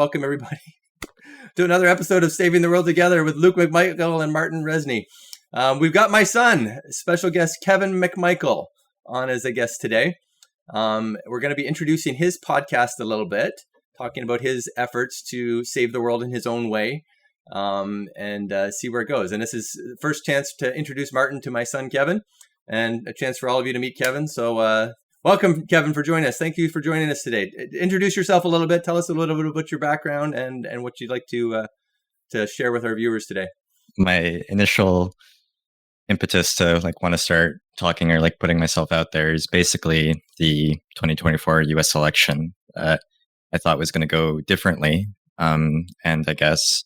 Welcome, everybody, to another episode of Saving the World Together with Luke Macmichael and Martin Rezny. We've got my son, special guest Kevin Macmichael, on as a guest today. We're going to be introducing his podcast a little bit, talking about his efforts to save the world in his own way, and see where it goes. And this is the first chance to introduce Martin to my son, Kevin, and a chance for all of you to meet Kevin. So welcome, Kevin, for joining us. Thank you for joining us today. Introduce yourself a little bit. Tell us a little bit about your background and what you'd like to share with our viewers today. My initial impetus to want to start talking or putting myself out there is basically the 2024 US election. I thought was going to go differently. And I guess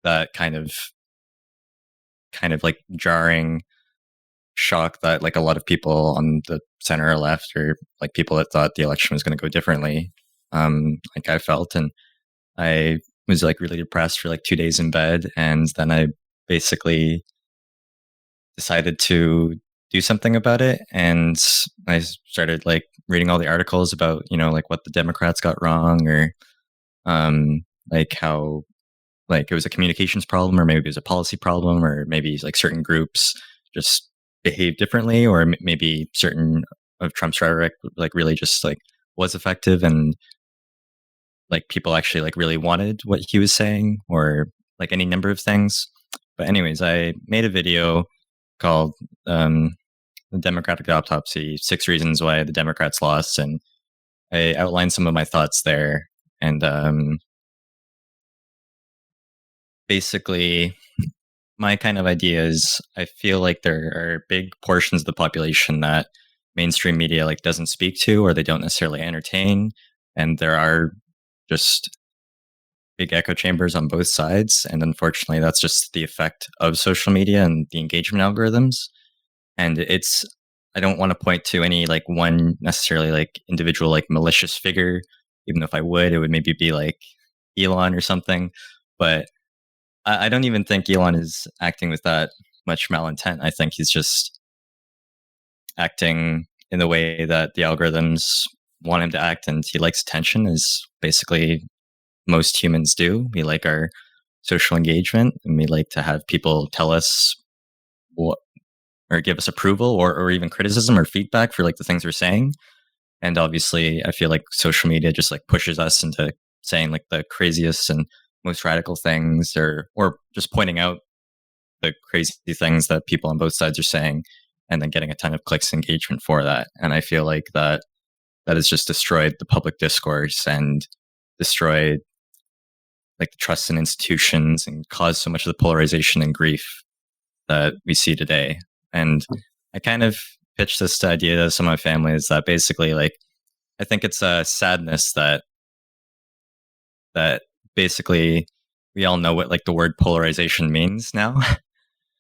that kind of jarring shock that a lot of people on the center or left, or people that thought the election was going to go differently, I felt. And I was really depressed for 2 days in bed. And then I basically decided to do something about it. And I started reading all the articles about, what the Democrats got wrong, or how it was a communications problem, or maybe it was a policy problem, or maybe certain groups just behave differently, or maybe certain of Trump's rhetoric really just was effective, and people actually really wanted what he was saying, or any number of things. But anyways, I made a video called The Democratic Autopsy, 6 Reasons Why the Democrats Lost, and I outlined some of my thoughts there. And basically, my kind of idea is I feel there are big portions of the population that mainstream media doesn't speak to, or they don't necessarily entertain, and there are just big echo chambers on both sides. And unfortunately, that's just the effect of social media and the engagement algorithms. And I don't want to point to any one necessarily individual malicious figure, even though if I would, it would maybe be Elon or something. But I don't even think Elon is acting with that much malintent. I think he's just acting in the way that the algorithms want him to act, and he likes attention, as basically most humans do. We like our social engagement, and we like to have people tell us what, or give us approval, or even criticism or feedback for the things we're saying. And obviously, I feel social media just pushes us into saying the craziest and most radical things, or just pointing out the crazy things that people on both sides are saying, and then getting a ton of clicks and engagement for that. And I feel that has just destroyed the public discourse and destroyed the trust in institutions, and caused so much of the polarization and grief that we see today. And I kind of pitched this idea to some of my family, is that basically I think it's a sadness that basically we all know what the word polarization means now.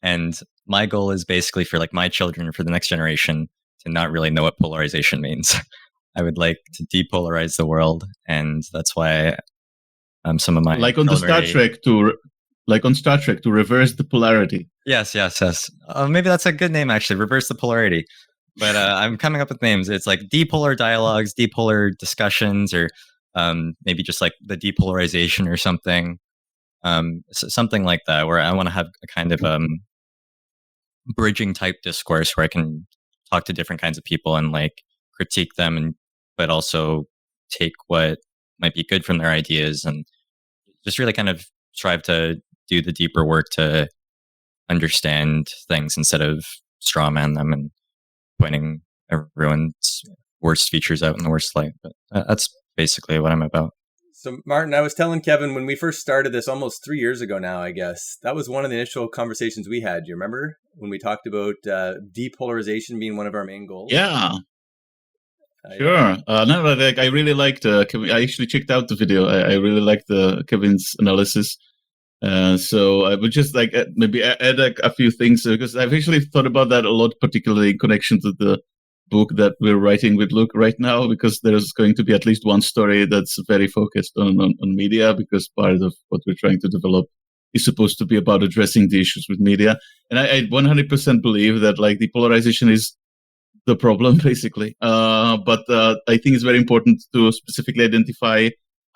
And my goal is basically for my children, for the next generation, to not really know what polarization means. I would like to depolarize the world, and that's why some of my on Star Trek to reverse the polarity. Yes. Maybe that's a good name, actually. Reverse the polarity. But I'm coming up with names. It's depolar dialogues, depolar discussions, or maybe just the depolarization or something. Something like that, where I want to have a kind of bridging type discourse where I can talk to different kinds of people and critique them, but also take what might be good from their ideas, and just really kind of strive to do the deeper work to understand things instead of strawman them and pointing everyone's worst features out in the worst light. But that's basically what I'm about. So, Martin, I was telling Kevin when we first started this almost 3 years ago now, I guess, that was one of the initial conversations we had. Do you remember when we talked about depolarization being one of our main goals? Yeah. Sure. No, I really liked Kevin. I actually checked out the video. I really liked Kevin's analysis. So I would just maybe add a few things, because I've actually thought about that a lot, particularly in connection to the book that we're writing with Luke right now, because there's going to be at least one story that's very focused on media, because part of what we're trying to develop is supposed to be about addressing the issues with media. And I 100% believe that the polarization is the problem, basically. But I think it's very important to specifically identify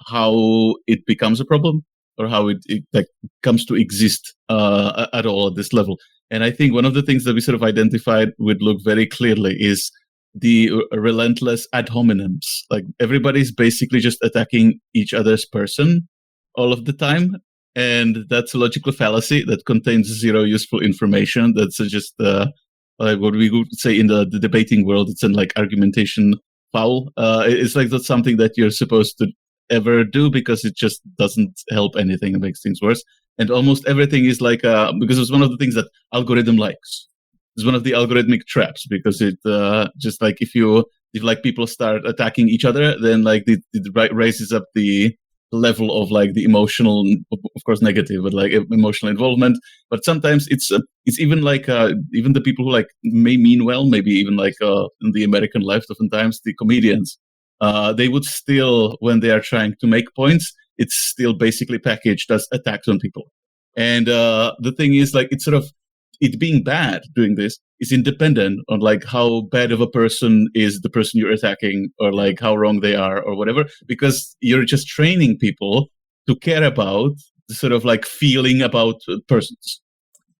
how it becomes a problem or how it like comes to exist at all at this level. And I think one of the things that we sort of identified with Luke very clearly is the relentless ad hominems. Like everybody's basically just attacking each other's person all of the time. And that's a logical fallacy that contains zero useful information. That's just like what we would say in the debating world. It's an like argumentation foul. It's like that's something that you're supposed to ever do because it just doesn't help anything. It makes things worse. And almost everything is like because it's one of the things that algorithm likes. It's one of the algorithmic traps because it just like if like people start attacking each other, then like it raises up the level of like the emotional, of course negative, but like emotional involvement. But sometimes it's even like even the people who like may mean well, maybe even like in the American left, oftentimes the comedians, they would still, when they are trying to make points, it's still basically packaged as attacks on people. And the thing is, like, it's sort of, it being bad doing this is independent on like how bad of a person is the person you're attacking or like how wrong they are or whatever, because you're just training people to care about the sort of like feeling about persons.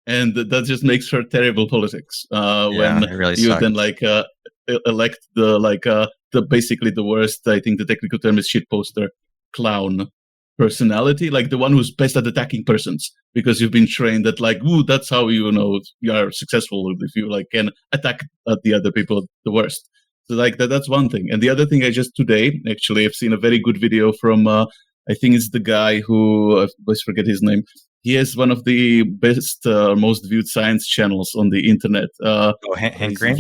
And that just makes for terrible politics when really you sucks. then like elect the basically the worst, I think the technical term is shitposter clown personality, like the one who's best at attacking persons, because you've been trained that like, ooh, that's how you are successful, if you like can attack the other people the worst. So like that's one thing. And the other thing, I just today actually I've seen a very good video from I think it's the guy who I always forget his name. He has one of the best most viewed science channels on the internet. Hank Green?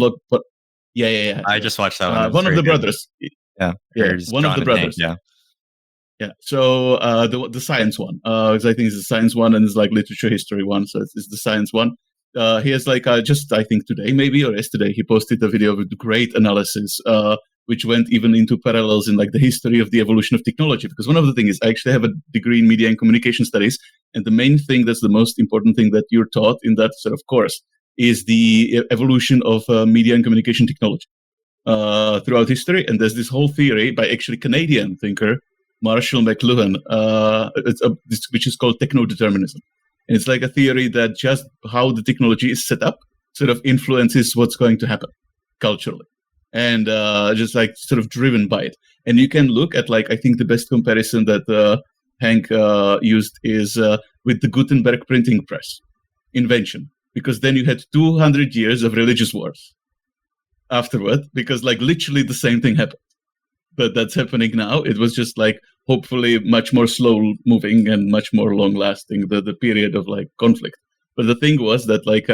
Yeah. I just watched that one. One of the brothers. Yeah, one of the brothers. Yeah, so the science one, because I think it's the science one and it's like literature history one, so it's the science one. He has like just I think today maybe or yesterday he posted a video with great analysis, which went even into parallels in like the history of the evolution of technology. Because one of the things is I actually have a degree in media and communication studies, and the main thing that's the most important thing that you're taught in that sort of course is the evolution of media and communication technology throughout history. And there's this whole theory by actually Canadian thinker Marshall McLuhan, which is called technodeterminism. And it's like a theory that just how the technology is set up sort of influences what's going to happen culturally, and just like sort of driven by it. And you can look at like, I think the best comparison that Hank used is with the Gutenberg printing press invention, because then you had 200 years of religious wars afterward, because like literally the same thing happened. But that's happening now. It was just like hopefully much more slow moving and much more long lasting, the period of like conflict. But the thing was that like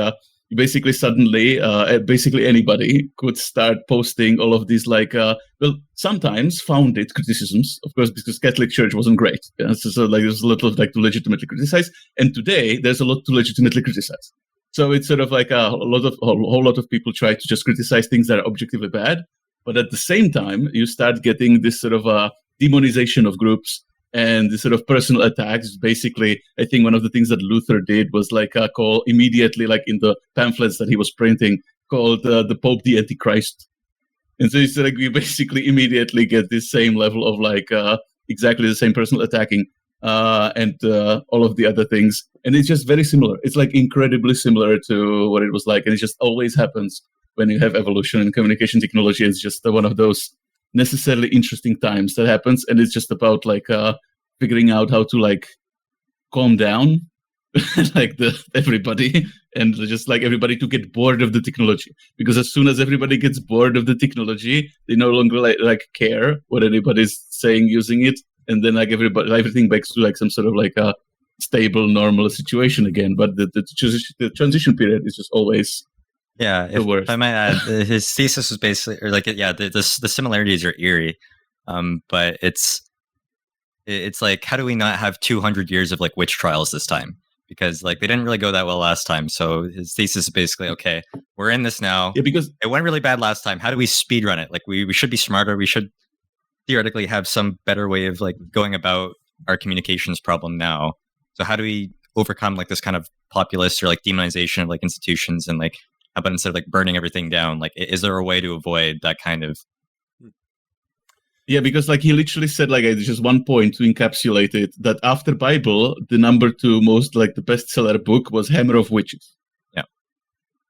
basically suddenly basically anybody could start posting all of these like well, sometimes founded criticisms, of course, because Catholic Church wasn't great. Yeah? So like there's a lot of like to legitimately criticize, and today there's a lot to legitimately criticize. So it's sort of like a whole lot of people try to just criticize things that are objectively bad. But at the same time, you start getting this sort of demonization of groups and this sort of personal attacks. Basically, I think one of the things that Luther did was like call immediately, like in the pamphlets that he was printing, called the Pope the Antichrist. And so it's like we basically immediately get this same level of like exactly the same personal attacking and all of the other things. And it's just very similar. It's like incredibly similar to what it was like. And it just always happens when you have evolution in communication technology. It's just one of those necessarily interesting times that happens, and it's just about like figuring out how to like calm down like everybody, and just like everybody to get bored of the technology, because as soon as everybody gets bored of the technology, they no longer like care what anybody's saying using it, and then like everything backs to like some sort of like a stable normal situation again. But the transition period is just always if I might add, his thesis was basically, or like, the similarities are eerie, but it's like, how do we not have 200 years of like witch trials this time? Because like they didn't really go that well last time. So his thesis is basically, okay, we're in this now. Yeah, because it went really bad last time. How do we speed run it? Like we should be smarter. We should theoretically have some better way of like going about our communications problem now. So how do we overcome like this kind of populist or like demonization of like institutions, and like, how about instead of like burning everything down, like is there a way to avoid that kind of? Yeah, because like he literally said, like just one point to encapsulate it, that after Bible, the number 2 most like the bestseller book was Hammer of Witches. Yeah.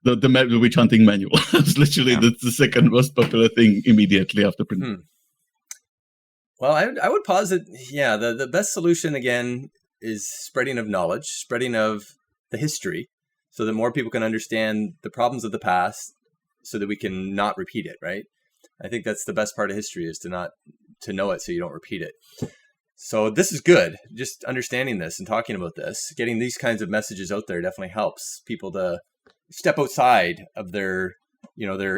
The witch hunting manual. It's literally the second most popular thing immediately after print. Well, I would posit, the best solution again is spreading of knowledge, spreading of the history, so that more people can understand the problems of the past, so that we can not repeat it, right? I think that's the best part of history, is to know it so you don't repeat it. So this is good. Just understanding this and talking about this, getting these kinds of messages out there definitely helps people to step outside of their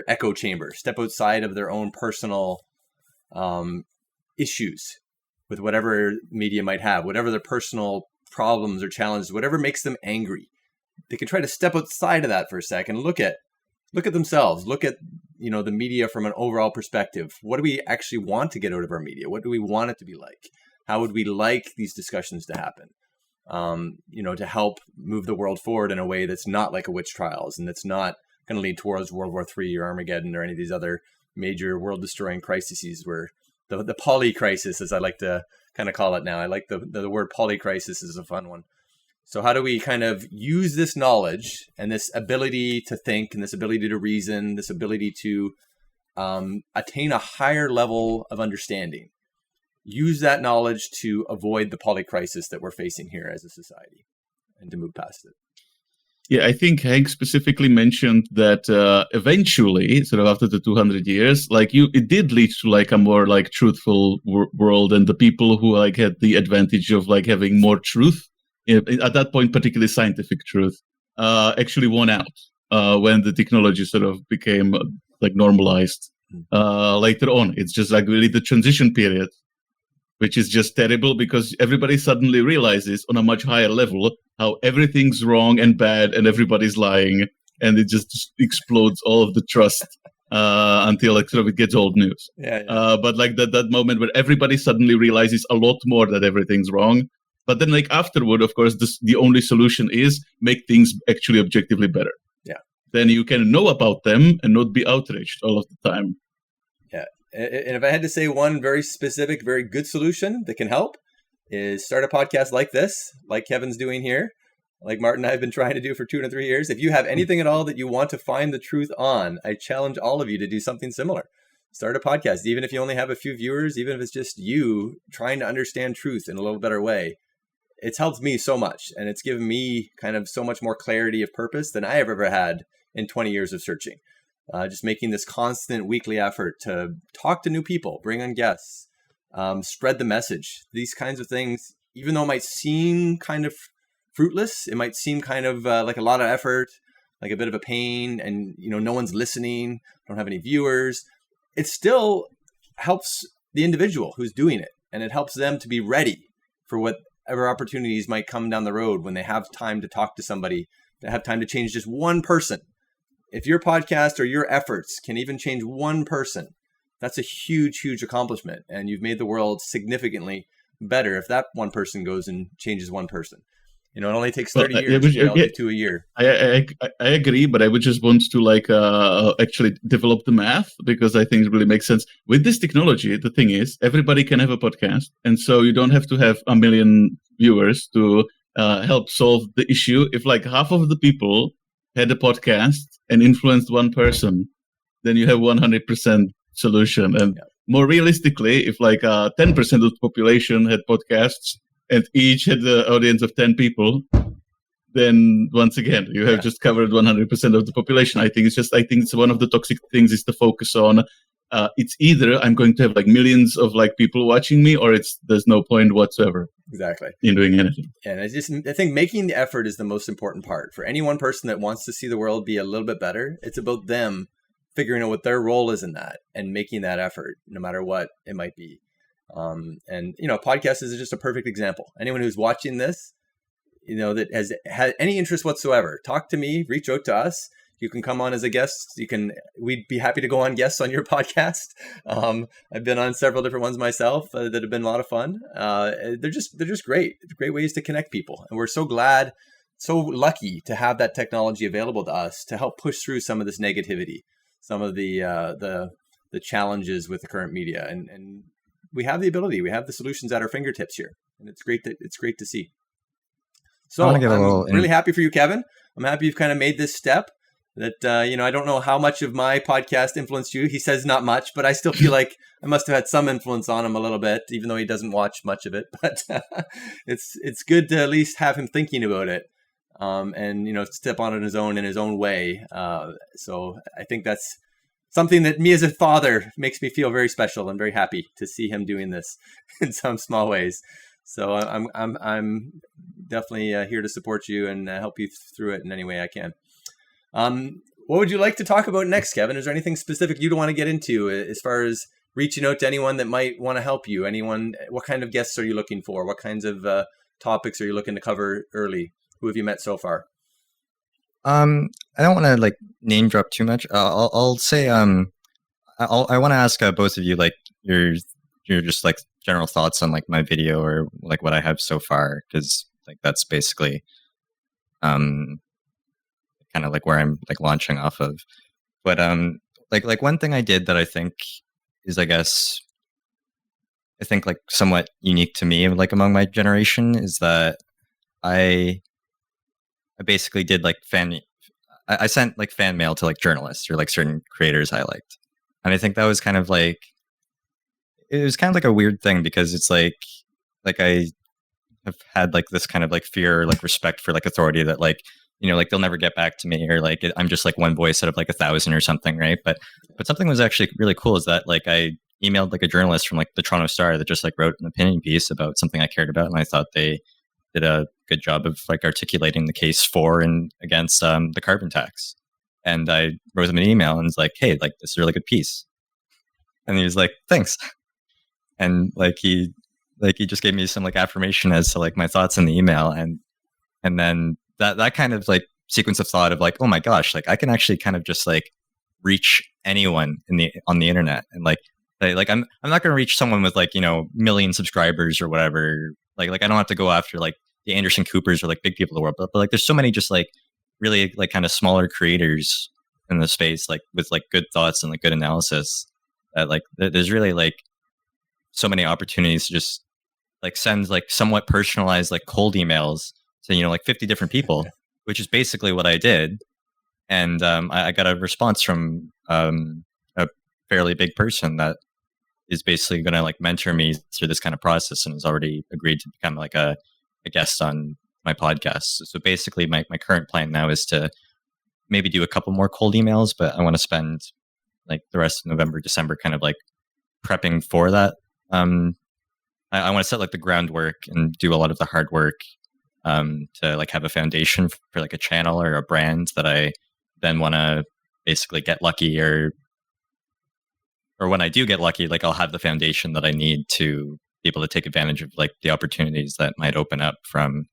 echo chamber, step outside of their own personal issues with whatever media might have, whatever their personal problems or challenges, whatever makes them angry. They can try to step outside of that for a second, look at themselves, look at the media from an overall perspective. What do we actually want to get out of our media? What do we want it to be like? How would we like these discussions to happen? To help move the world forward in a way that's not like a witch trials, and that's not going to lead towards World War III or Armageddon or any of these other major world-destroying crises, where the poly crisis, as I like to kind of call it now. I like the word poly crisis is a fun one. So how do we kind of use this knowledge and this ability to think and this ability to reason, this ability to attain a higher level of understanding, use that knowledge to avoid the polycrisis that we're facing here as a society and to move past it? Yeah, I think Hank specifically mentioned that eventually, sort of after the 200 years, it did lead to like a more like truthful world, and the people who like had the advantage of like having more truth, at that point, particularly scientific truth, actually won out when the technology sort of became like normalized. Later on, it's just like really the transition period, which is just terrible because everybody suddenly realizes on a much higher level how everything's wrong and bad and everybody's lying, and it just explodes all of the trust until like sort of it gets old news. But like that moment where everybody suddenly realizes a lot more that everything's wrong. But then like afterward, of course, the only solution is make things actually objectively better. Yeah. Then you can know about them and not be outraged all of the time. Yeah. And if I had to say one very specific, very good solution that can help, is start a podcast like this, like Kevin's doing here, like Martin and I have been trying to do for 2 to 3 years. If you have anything at all that you want to find the truth on, I challenge all of you to do something similar. Start a podcast, even if you only have a few viewers, even if it's just you trying to understand truth in a little better way. It's helped me so much, and it's given me kind of so much more clarity of purpose than I have ever had in 20 years of searching. Just making this constant weekly effort to talk to new people, bring on guests, spread the message. These kinds of things, even though it might seem kind of fruitless, it might seem kind of like a lot of effort, like a bit of a pain, and no one's listening, don't have any viewers. It still helps the individual who's doing it, and it helps them to be ready for whatever opportunities might come down the road when they have time to talk to somebody, to have time to change just one person. If your podcast or your efforts can even change one person, that's a huge, huge accomplishment. And you've made the world significantly better if that one person goes and changes one person. It only takes 30 years. I'll do 2 a year. I agree, but I would just want to actually develop the math, because I think it really makes sense. With this technology, the thing is, everybody can have a podcast. And so you don't have to have 1 million viewers to help solve the issue. If like half of the people had a podcast and influenced one person, then you have 100% solution. And more realistically, if like 10% of the population had podcasts and each had the audience of 10 people, then once again, you have just covered 100% of the population. I think it's one of the toxic things is to focus on, it's either I'm going to have like millions of like people watching me, or there's no point whatsoever. Exactly. In doing anything. And I think making the effort is the most important part. For any one person that wants to see the world be a little bit better, it's about them figuring out what their role is in that and making that effort, no matter what it might be. Podcast is just a perfect example. Anyone who's watching this, that has had any interest whatsoever, talk to me, reach out to us. You can come on as a guest. We'd be happy to go on guests on your podcast. I've been on several different ones myself that have been a lot of fun. They're just great. Great ways to connect people. And we're so glad, so lucky to have that technology available to us to help push through some of this negativity, some of the challenges with the current media. And we have the ability, we have the solutions at our fingertips here, and it's great to see. So I'm really happy for you, Kevin. I'm happy you've kind of made this step. That I don't know how much of my podcast influenced you. He says not much, but I still feel like I must have had some influence on him a little bit, even though he doesn't watch much of it. But it's good to at least have him thinking about it, and step on it in his own way. So I think that's something that me as a father makes me feel very special and very happy to see him doing this in some small ways. So I'm definitely here to support you and help you through it in any way I can. What would you like to talk about next, Kevin? Is there anything specific you don't want to get into as far as reaching out to anyone that might want to help you? Anyone? What kind of guests are you looking for? What kinds of topics are you looking to cover early? Who have you met so far? I don't want to name drop too much. I'll say I want to ask both of you your just general thoughts on my video or what I have so far, because that's basically kind of where I'm launching off of. But one thing I did that I think is somewhat unique to me among my generation is that I basically did I sent fan mail to journalists or certain creators I liked. And I think that was kind of it was kind of a weird thing, because it's I have had this kind of fear or respect for authority that they'll never get back to me, or I'm just one voice out of 1,000 or something, right? But something was actually really cool is that I emailed a journalist from the Toronto Star that just wrote an opinion piece about something I cared about, and I thought they did a good job of articulating the case for and against the carbon tax. And I wrote them an email and was like, hey, this is a really good piece. And he was like, thanks. And he just gave me some affirmation as to my thoughts in the email, and then that kind of sequence of thought of oh my gosh, I can actually kind of just reach anyone on the internet, and I'm not going to reach someone with million subscribers or whatever. I don't have to go after the Anderson Coopers or big people of the world, but there's so many just really kind of smaller creators in the space with good thoughts and good analysis, that there's really so many opportunities to just send somewhat personalized cold emails to 50 different people, which is basically what I did. And I got a response from a fairly big person that is basically going to mentor me through this kind of process, and has already agreed to become a guest on my podcast. So basically my current plan now is to maybe do a couple more cold emails, but I want to spend the rest of November, December kind of prepping for that. I want to set the groundwork and do a lot of the hard work to have a foundation for a channel or a brand that I then want to basically get lucky, or when I do get lucky, I'll have the foundation that I need to be able to take advantage of the opportunities that might open up from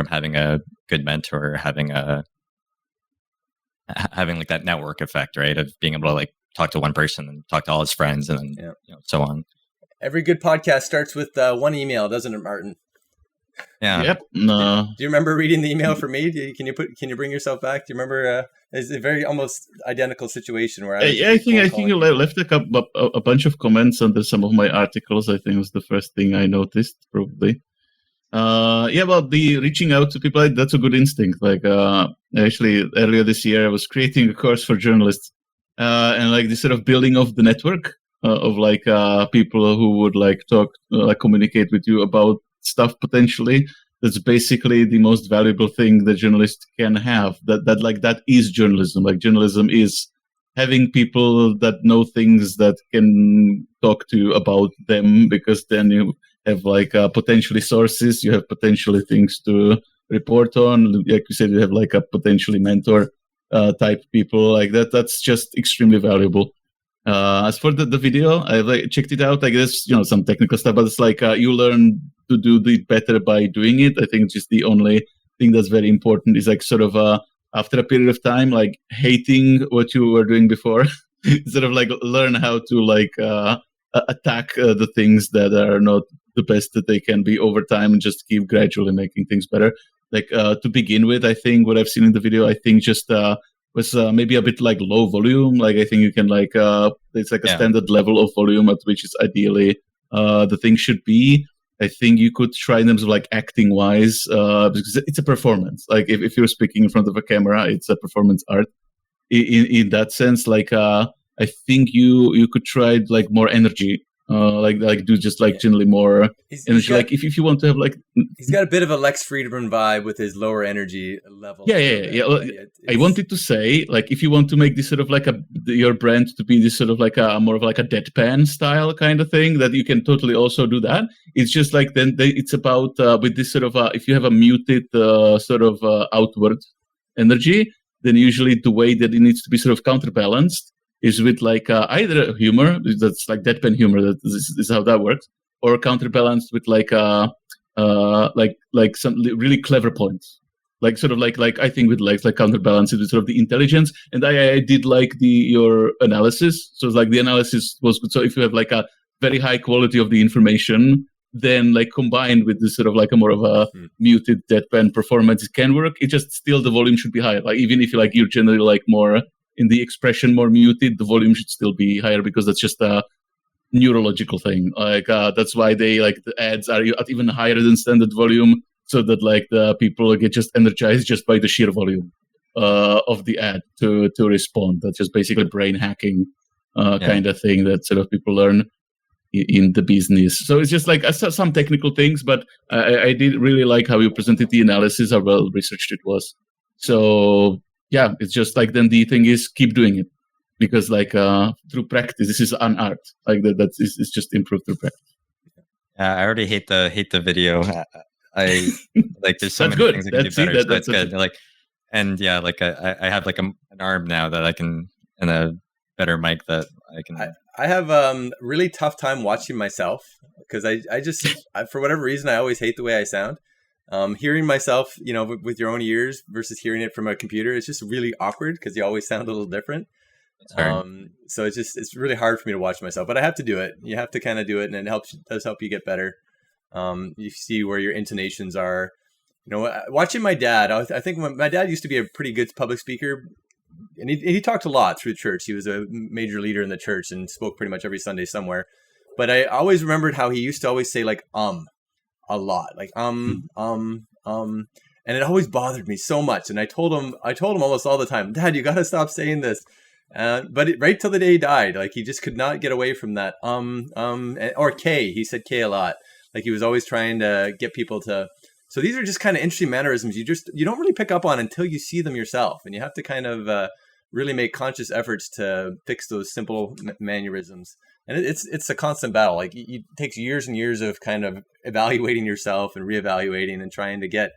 having a good mentor, or having that network effect, right? Of being able to talk to one person and talk to all his friends, and then so on. Every good podcast starts with one email, doesn't it, Martin? Yeah. Yep. No. Do you remember reading the email from me? Can you bring yourself back? Do you remember? It's a very almost identical situation where I think you left a bunch of comments under some of my articles. I think was the first thing I noticed, probably. About the reaching out to people, that's a good instinct. Actually, earlier this year, I was creating a course for journalists, and this sort of building of the network of people who would talk, communicate with you about stuff potentially. That's basically the most valuable thing that journalists can have. That is journalism. Journalism is having people that know things that can talk to you about them, because then you have potentially sources, you have potentially things to report on. Like you said, you have a potentially mentor type people that. That's just extremely valuable. As for the video, I checked it out. There's some technical stuff, but it's you learn to do it better by doing it. I think just the only thing that's very important is after a period of time, hating what you were doing before, sort of learn how to attack the things that are not the best that they can be over time, and just keep gradually making things better. To begin with, I think what I've seen in the video, I think just was maybe a bit low volume. I think you can it's a standard level of volume at which is ideally the thing should be. I think you could try in terms of like acting wise, because it's a performance. Like if you're speaking in front of a camera, it's a performance art. In that sense, like I think you could try like more energy, like do just like generally more energy. Like if you want to have like, he's got a bit of a Lex Friedman vibe with his lower energy level. Yeah. I wanted to say, like, if you want to make this sort of like your brand to be this sort of like a more of like a deadpan style kind of thing, that you can totally also do that. It's just like it's about with this sort of if you have a muted sort of outward energy, then usually the way that it needs to be sort of counterbalanced is with like either humor, that's like deadpan humor, that is how that works, or counterbalanced with like like some really clever points, like sort of like I think with like counterbalanced with sort of the intelligence. And I did like your analysis, so it's like the analysis was good. So if you have like a very high quality of the information, then like combined with this sort of like a more of a muted deadpan performance, it can work. It just still the volume should be higher. Like even if you're generally like more in the expression more muted, the volume should still be higher, because that's just a neurological thing. Like that's why they like the ads are at even higher than standard volume, so that like the people get just energized just by the sheer volume of the ad to respond. That's just basically brain hacking kind of thing that sort of people learn in the business. So it's just like some technical things, but I did really like how you presented the analysis, how well researched it was. So yeah, it's just like then the thing is keep doing it, because like through practice, this is an art. Like it's just improved through practice. I already hate the video. I like there's so that's many good. things I can do better. So that's good. Like, and yeah, like I have like an arm now that I can, and a better mic that I can. I have really tough time watching myself, because I just for whatever reason I always hate the way I sound. Hearing myself, with your own ears versus hearing it from a computer, it's just really awkward, because you always sound a little different. So it's really hard for me to watch myself, but I have to do it. You have to kind of do it, and it does help you get better. You see where your intonations are. Watching my dad, I think my dad used to be a pretty good public speaker, and he talked a lot through church. He was a major leader in the church and spoke pretty much every Sunday somewhere. But I always remembered how he used to always say like a lot, like and it always bothered me so much. And I told him almost all the time, Dad, you got to stop saying this. But right till the day he died, like he just could not get away from that or K. He said K a lot. Like he was always trying to get people to. So these are just kind of interesting mannerisms you don't really pick up on until you see them yourself, and you have to kind of really make conscious efforts to fix those simple mannerisms. And it's a constant battle. Like it takes years and years of kind of evaluating yourself and reevaluating and trying to get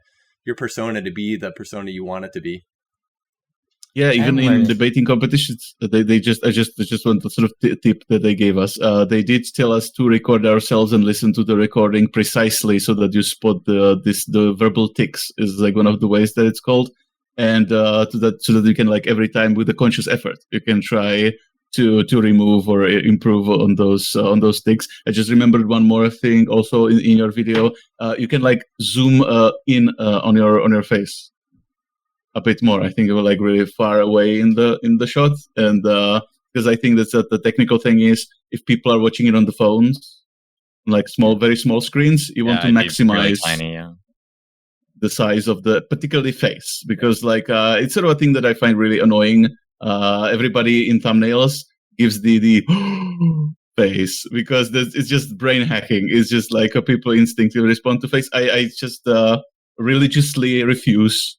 your persona to be the persona you want it to be. Yeah, even in debating competitions, I just want to sort of tip that they gave us. They did tell us to record ourselves and listen to the recording precisely, so that you spot the verbal tics is like one of the ways that it's called, and so that you can like every time with a conscious effort you can try to remove or improve on those tics. I just remembered one more thing also in your video. You can like zoom in on your face a bit more. I think it was like really far away in the shot, and because I think that's the technical thing is, if people are watching it on the phones, like very small screens, you want to maximize really tiny, the size of the particularly face, because like it's sort of a thing that I find really annoying. Everybody in thumbnails gives the face, because it's just brain hacking. It's just like people instinctively respond to face. I just religiously refuse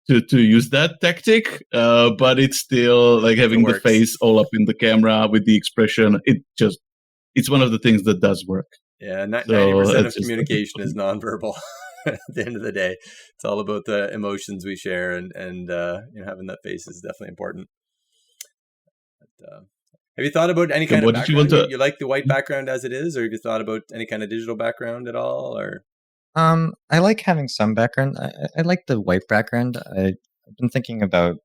to use that tactic, but it's still like having the face all up in the camera with the expression. It's one of the things that does work. Yeah, 90% of communication is nonverbal. At the end of the day, it's all about the emotions we share, and having that face is definitely important. But, have you thought about any kind of background? You like the white background as it is, or have you thought about any kind of digital background at all, or? I like having some background. I like the white background. I've been thinking about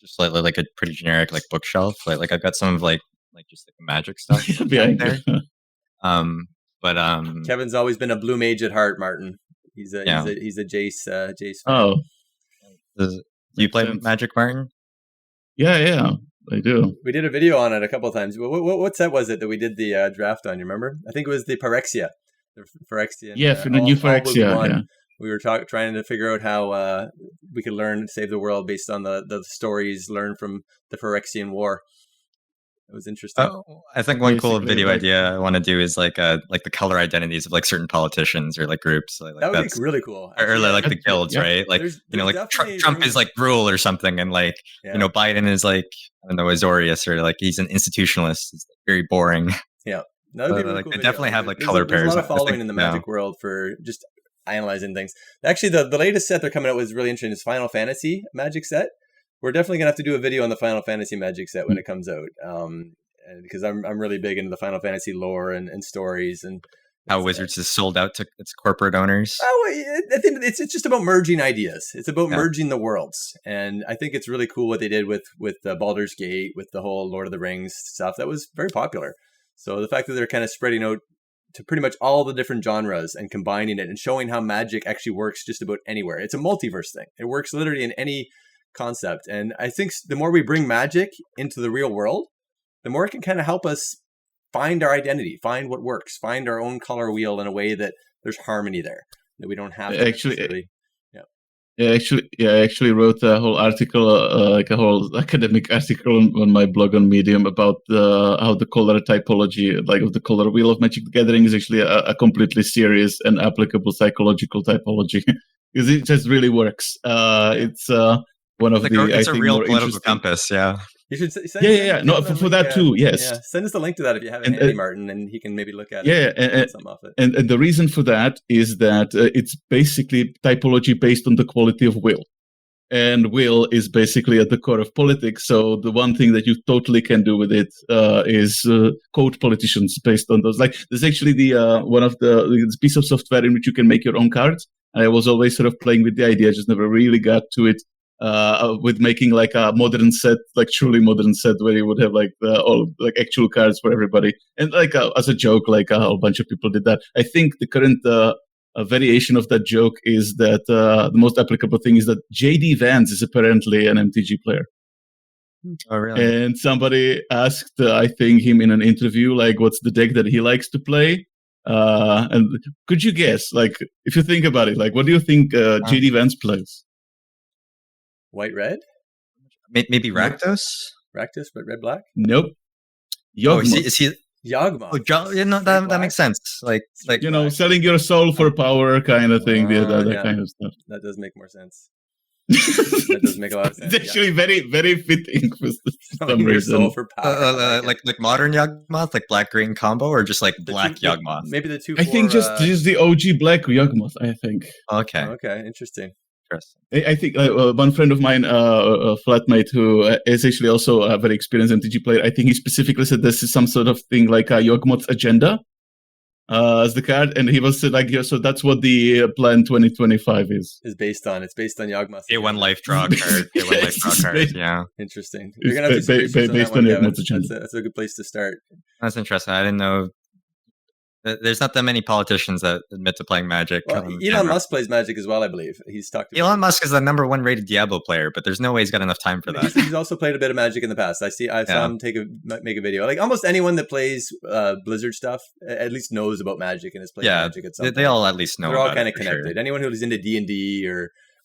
just like a pretty generic like bookshelf. Like I've got some of like just like magic stuff behind there. But Kevin's always been a blue mage at heart, Martin. He's a Jace fan. Oh, do you play Magic, Martin? Yeah. I do. We did a video on it a couple of times. What set was it that we did the draft on? You remember? I think it was the Phyrexia. The Phyrexia. Yeah, for the new Phyrexia. Yeah. We were trying to figure out how we could learn to save the world based on the stories learned from the Phyrexian War. It was interesting. I think one cool video idea I want to do is like the color identities of like certain politicians or like groups. Like that would be really cool. Or like the guilds, right? Like there's like Trump is like rule or something, and like Biden is like, I don't know, Azorius, or like he's an institutionalist. It's very boring. Yeah, that would be really like cool. They definitely have like color pairs. There's a lot of following in the Magic world for just analyzing things. Actually, the latest set they're coming out with is really interesting. It's Final Fantasy Magic set. We're definitely gonna have to do a video on the Final Fantasy Magic set when it comes out, because I'm really big into the Final Fantasy lore and stories and how Wizards is sold out to its corporate owners. I think it's just about merging ideas. It's about merging the worlds, and I think it's really cool what they did with Baldur's Gate, with the whole Lord of the Rings stuff. That was very popular. So the fact that they're kind of spreading out to pretty much all the different genres and combining it and showing how magic actually works just about anywhere. It's a multiverse thing. It works literally in any concept. And I think the more we bring magic into the real world, the more it can kind of help us find our identity, find what works, find our own color wheel in a way that there's harmony there, that we don't have to actually. I actually wrote a whole article, like a whole academic article on my blog on Medium about how the color typology, like of the color wheel of Magic the Gathering, is actually a completely serious and applicable psychological typology, because it just really works. It's one of it's a real political compass. Yeah. You should send no, for that too. Yes. Yeah. Send us the link to that if you have it, Andy Martin, and he can maybe look at it. Yeah, and the reason for that is that it's basically typology based on the quality of will, and will is basically at the core of politics. So the one thing that you totally can do with it is code politicians based on those. Like there's actually one of the piece of software in which you can make your own cards. And I was always sort of playing with the idea, just never really got to it. With making like a modern set, like truly modern set, where you would have like all like actual cards for everybody, and like as a joke, like a whole bunch of people did that. I think the current variation of that joke is that the most applicable thing is that JD Vance is apparently an MTG player. Oh, really? And somebody asked, I think, him in an interview, like, what's the deck that he likes to play? And could you guess, like, if you think about it, like, what do you think JD Vance plays? White red? Maybe Rakdos? Rakdos, but red black? Nope. Yawgmoth. Is he Yawgmoth? That makes sense. Like selling your soul for power kind of thing. That kind of stuff. That does make more sense. That does make a lot of sense. It's actually very, very fitting for some reason. Soul for power. Like modern Yawgmoth, like black-green combo, or just like black Yawgmoth? Maybe the two. I think just the OG black Yawgmoth, I think. Okay. Okay, interesting. I think one friend of mine, a flatmate who is actually also a very experienced MTG player, I think he specifically said this is some sort of thing like a Yawgmoth's Agenda as the card, and he was like, so that's what the plan 2025 is based on. It's based on Yawgmoth's A1 life draw card. A1 life draw card. Yeah. Interesting. You're gonna have to based on Yawgmoth's Agenda. That's a good place to start. That's interesting. I didn't know. There's not that many politicians that admit to playing Magic. Well, Elon Musk plays Magic as well, I believe. He's talked about Elon Musk is the #1 rated Diablo player, but there's no way he's got enough time for that. He's also played a bit of Magic in the past. I saw him make a video. Like almost anyone that plays Blizzard stuff at least knows about Magic and has played Magic at some point. They all at least know. They're all kind of connected. Sure. Anyone who's into D&D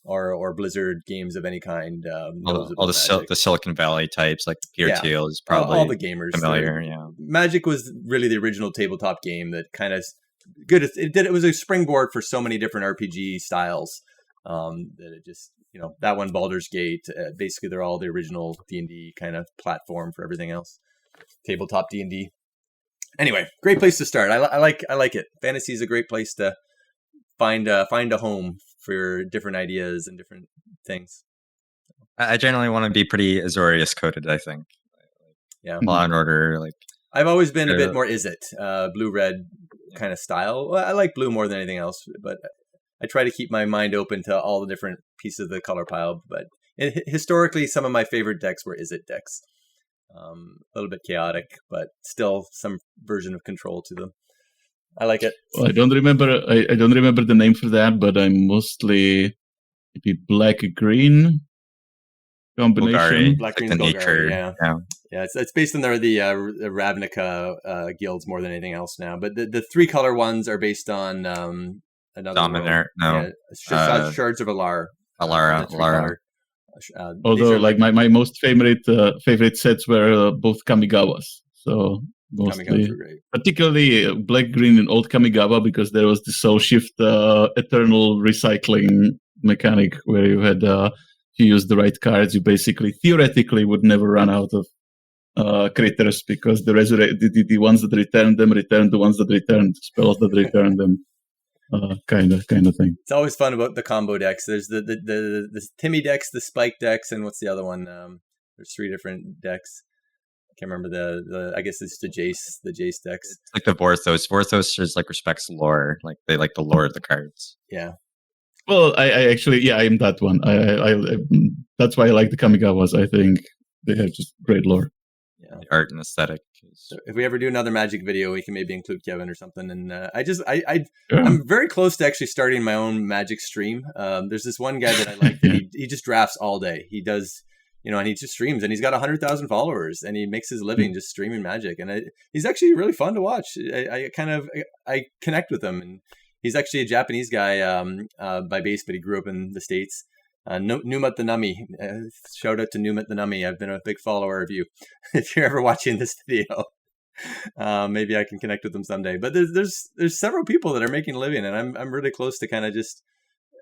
or Blizzard games of any kind knows all the Silicon Valley types like Peter Thiel is probably all the gamers familiar. Yeah, Magic was really the original tabletop game that kind of good. It was a springboard for so many different RPG styles. That it just that one Baldur's Gate. Basically, they're all the original D&D kind of platform for everything else. Tabletop D&D. Anyway, great place to start. I like it. Fantasy is a great place to find a home for different ideas and different things. I generally want to be pretty Azorius coded, I think. Yeah. Law and Order, like I've always been a bit more blue-red kind of style. Well, I like blue more than anything else, but I try to keep my mind open to all the different pieces of the color pile. But historically, some of my favorite decks were Izzet decks. A little bit chaotic, but still some version of control to them. I like it. Well, I don't remember the name for that, but I'm mostly maybe black green. combination. Golgari, Black like Green's the Golgari, nature. yeah. It's based on the Ravnica guilds more than anything else now. But the 3-color ones are based on another Dominator, world. no. Shards of Alar. Alara. Although, like my most favorite sets were both Kamigawas. So mostly, particularly Black, Green, and Old Kamigawa, because there was the Soul Shift eternal recycling mechanic where you had if you used the right cards, you basically theoretically would never run out of critters, because the ones that returned them returned the ones that returned spells that returned them. Kind of thing. It's always fun about the combo decks. There's the Timmy decks, the Spike decks, and what's the other one? There's 3 different decks. I can't remember the. I guess it's the Jace decks. It's like the Vorthos. Vorthos is like respects lore. Like they like the lore of the cards. Yeah. Well, I actually, I am that one. I that's why I like the Kamigawas. I think they have just great lore. Yeah. The art and aesthetic. So if we ever do another Magic video, we can maybe include Kevin or something. And I'm very close to actually starting my own Magic stream. There's this one guy that I like. That he just drafts all day. He does, and he just streams, and he's got 100,000 followers, and he makes his living just streaming Magic. And he's actually really fun to watch. I connect with him, and he's actually a Japanese guy by base, but he grew up in the States. Numat the Nummy. Shout out to Numat the Nummy. I've been a big follower of you. If you're ever watching this video, maybe I can connect with them someday. But there's several people that are making a living, and I'm really close to kind of just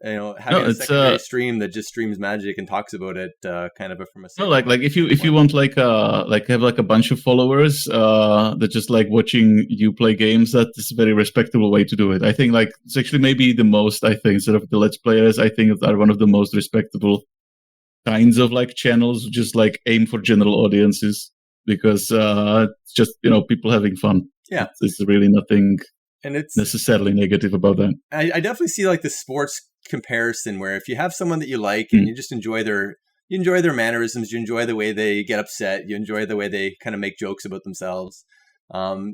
having a secondary stream that just streams Magic and talks about it kind of from a like if you want like have like a bunch of followers that just like watching you play games, that is a very respectable way to do it. I think like it's actually maybe the most, I think, sort of the Let's Players, I think, are one of the most respectable kinds of like channels, just like aim for general audiences, because it's just people having fun. Yeah, it's really nothing and it's necessarily negative about that. I definitely see like the sports comparison, where if you have someone that you like and you just enjoy their mannerisms, you enjoy the way they get upset, you enjoy the way they kind of make jokes about themselves,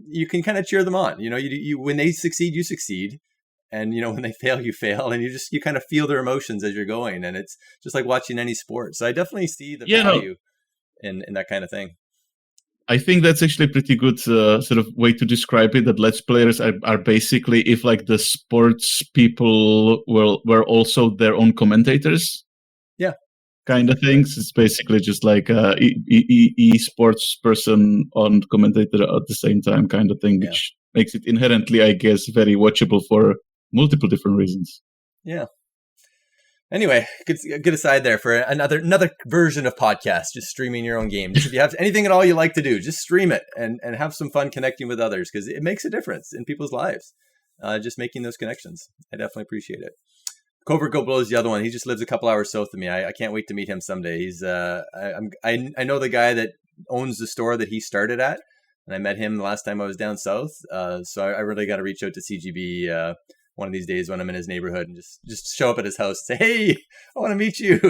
you can kind of cheer them on. You when they succeed, you succeed, and when they fail, you fail, and you kind of feel their emotions as you're going, and it's just like watching any sport. So I definitely see the value in that kind of thing. I think that's actually a pretty good sort of way to describe it, that Let's Players are basically if like the sports people were also their own commentators. Yeah. Kind of things. It's basically just like e-sports person on commentator at the same time kind of thing, which makes it inherently, I guess, very watchable for multiple different reasons. Yeah. Anyway, good aside there for another version of podcast, just streaming your own game. Just if you have anything at all you like to do, just stream it and have some fun connecting with others, because it makes a difference in people's lives. Just making those connections. I definitely appreciate it. Covert Go Blow is the other one. He just lives a couple hours south of me. I can't wait to meet him someday. He's I know the guy that owns the store that he started at, and I met him the last time I was down south. So I really got to reach out to CGB one of these days when I'm in his neighborhood and just show up at his house and say, hey, I want to meet you.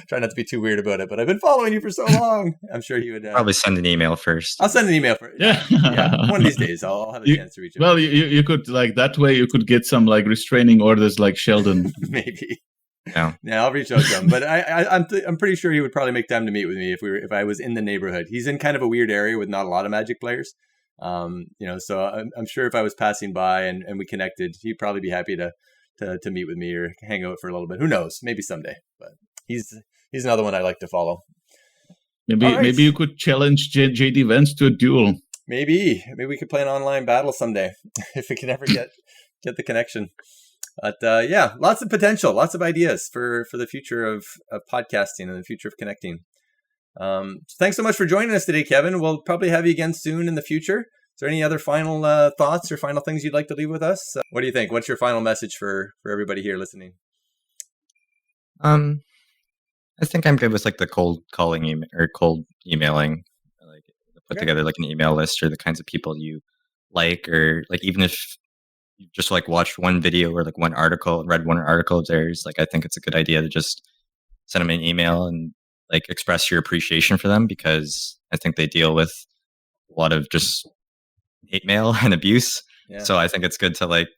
Try not to be too weird about it, but I've been following you for so long. I'm sure he would probably send an email first. I'll send an email first. Yeah. One of these days I'll have a chance to reach out. Well, you could, like, that way you could get some like restraining orders like Sheldon. Maybe. Yeah, I'll reach out to him, but I'm pretty sure he would probably make time to meet with me if I was in the neighborhood. He's in kind of a weird area with not a lot of Magic players. So I'm sure if I was passing by and we connected, he'd probably be happy to meet with me or hang out for a little bit. Who knows? Maybe someday. But he's another one I like to follow. Maybe you could challenge JD Vance to a duel. Maybe we could play an online battle someday if we can ever get the connection. But lots of potential, lots of ideas for the future of podcasting and the future of connecting. Thanks so much for joining us today, Kevin. We'll probably have you again soon in the future. Is there any other final thoughts or final things you'd like to leave with us? What do you think? What's your final message for everybody here listening? I think I'm good with like the cold calling or cold emailing. Like put together like an email list or the kinds of people you like, or like even if you just like watched one video or like one article and read one article of theirs, like I think it's a good idea to just send them an email and like express your appreciation for them, because I think they deal with a lot of just hate mail and abuse. Yeah. So I think it's good to like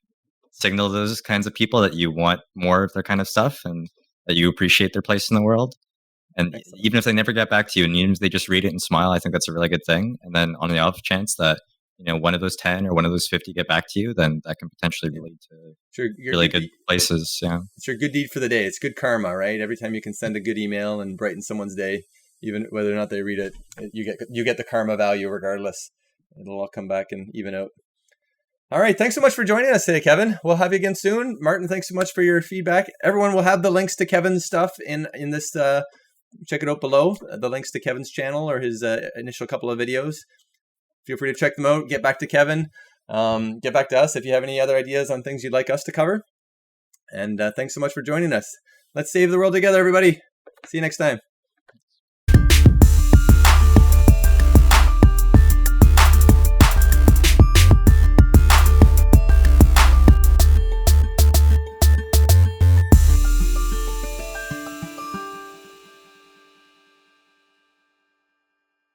signal those kinds of people that you want more of their kind of stuff and that you appreciate their place in the world. And Excellent. even if they never get back to you, and even if they just read it and smile, I think that's a really good thing. And then on the off chance that, one of those 10 or one of those 50 get back to you, then that can potentially lead to really good places. Yeah. It's your good deed for the day. It's good karma, right? Every time you can send a good email and brighten someone's day, even whether or not they read it, you get the karma value regardless. It'll all come back and even out. All right. Thanks so much for joining us today, Kevin. We'll have you again soon. Martin, thanks so much for your feedback. Everyone will have the links to Kevin's stuff in this, check it out below, the links to Kevin's channel or his initial couple of videos. Feel free to check them out. Get back to Kevin. Get back to us if you have any other ideas on things you'd like us to cover. And thanks so much for joining us. Let's save the world together, everybody. See you next time.